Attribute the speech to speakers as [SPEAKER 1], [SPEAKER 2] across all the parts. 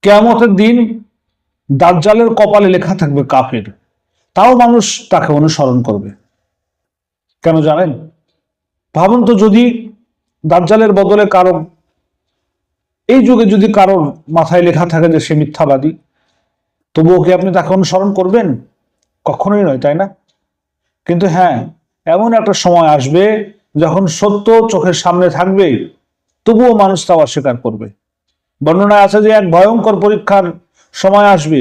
[SPEAKER 1] কিয়ামতের দিন দাজ্জালের কপালে লেখা থাকবে কাফের, তাও মানুষ তাকে অনুসরণ করবে। কেন জানেন? ভাবুন তো, যদি দাজ্জালের বদলে কারো এই যুগে যদি কারোর মাথায় লেখা থাকে যে সে মিথ্যাবাদী, তবুও কি আপনি তাকে অনুসরণ করবেন? কখনোই নয়, তাই না? কিন্তু হ্যাঁ, এমন একটা সময় আসবে যখন সত্য চোখের সামনে থাকবে, তবুও মানুষ তা অস্বীকার করবে। বর্ণনায় আছে যে এক ভয়ঙ্কর পরীক্ষার সময় আসবে,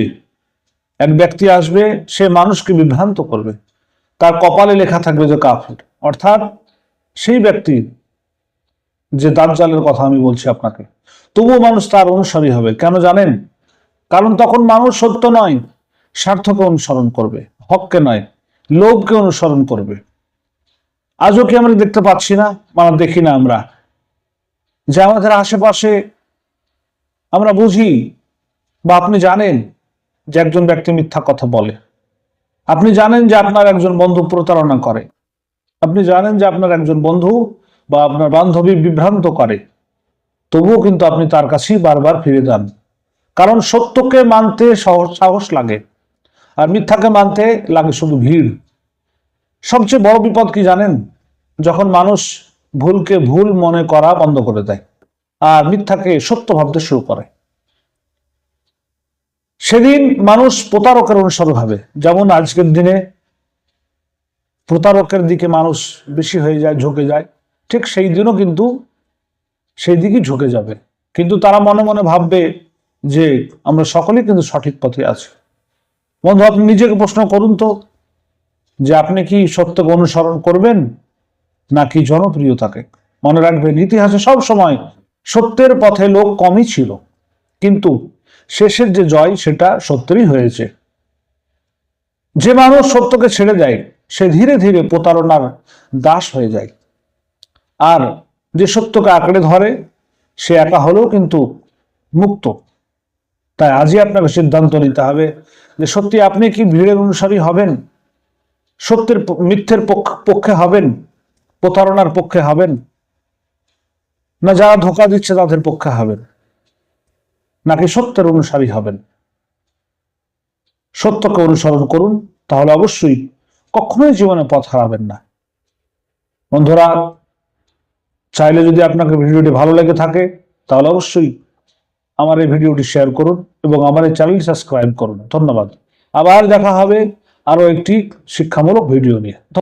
[SPEAKER 1] এক ব্যক্তি আসবে, সে মানুষকে বিভ্রান্ত করবে, তার কপালে লেখা থাকবে যে কাফের। অর্থাৎ সেই ব্যক্তি, যে দাজ্জালের কথা আমি বলছি আপনাকে, তবুও মানুষ তার অনুসারী হবে। কেন জানেন? কারণ তখন মানুষ সত্য নয়, স্বার্থকে অনুসরণ করবে, হককে নয়, লোভকে অনুসরণ করবে। আজও কি আমরা দেখতে পাচ্ছি না, মানে দেখি না আমরা, যে আমাদের আশেপাশে আমরা বুঝি বা আপনি জানেন যে একজন ব্যক্তি মিথ্যা কথা বলে, আপনি জানেন যে আপনার একজন বন্ধু প্রতারণা করে, আপনি জানেন যে আপনার একজন বন্ধু বা আপনার বান্ধবী বিভ্রান্ত করে, তবুও কিন্তু আপনি তার কাছেই বারবার ফিরে যান। কারণ সত্যকে মানতে সাহস লাগে, আর মিথ্যাকে মানতে লাগে শুধু ভিড়। সবচেয়ে বড় বিপদ কি জানেন? যখন মানুষ ভুলকে ভুল মনে করা বন্ধ করে দেয় আর মিথ্যাকে সত্য ভাবতে শুরু করে, সেদিন মানুষ প্রতারকের অনুসরণ হবে। যেমন আজকের দিনে প্রতারকের দিকে মানুষ বেশি হয়ে যায়, ঝুঁকে যায়, ঠিক সেই দিনও কিন্তু সেই দিকেই ঝুঁকে যাবে। কিন্তু তারা মনে মনে ভাববে যে আমরা সকলেই কিন্তু সঠিক পথে আছি। বন্ধু, আপনি নিজেকে প্রশ্ন করুন তো, যে আপনি কি সত্যকে অনুসরণ করবেন নাকি জনপ্রিয়তাকে? মনে রাখবেন, ইতিহাসে সব সময় সত্যের পথে লোক কমই ছিল, কিন্তু শেষের যে জয় সেটা সত্যেরই হয়েছে। যে মানুষ সত্যকে ছেড়ে দেয় সে ধীরে ধীরে প্রতারণার দাস হয়ে যায়, আর যে সত্যকে আঁকড়ে ধরে সে একা হলেও কিন্তু মুক্ত। তাই আজই আপনাকে সিদ্ধান্ত নিতে হবে যে সত্যি আপনি কি ভিড়ের অনুসারী হবেন, সত্যের মিথ্যের পক্ষে হবেন, প্রতারণার পক্ষে হবেন, না যারা ধোঁকা দিচ্ছে তাদের পক্ষে হবেন, নাকি সত্যের অনুসারী হবেন? সত্যকে অনুসরণ করুন, তাহলে অবশ্যই কখনোই জীবনে পথ হারাবেন না। বন্ধুরা, চাইলে যদি আপনাকে ভিডিওটি ভালো লেগে থাকে তাহলে অবশ্যই আমার এই ভিডিওটি শেয়ার করুন এবং আমার এই চ্যানেল সাবস্ক্রাইব করুন। ধন্যবাদ। আবার দেখা হবে আরো একটি শিক্ষামূলক ভিডিও নিয়ে।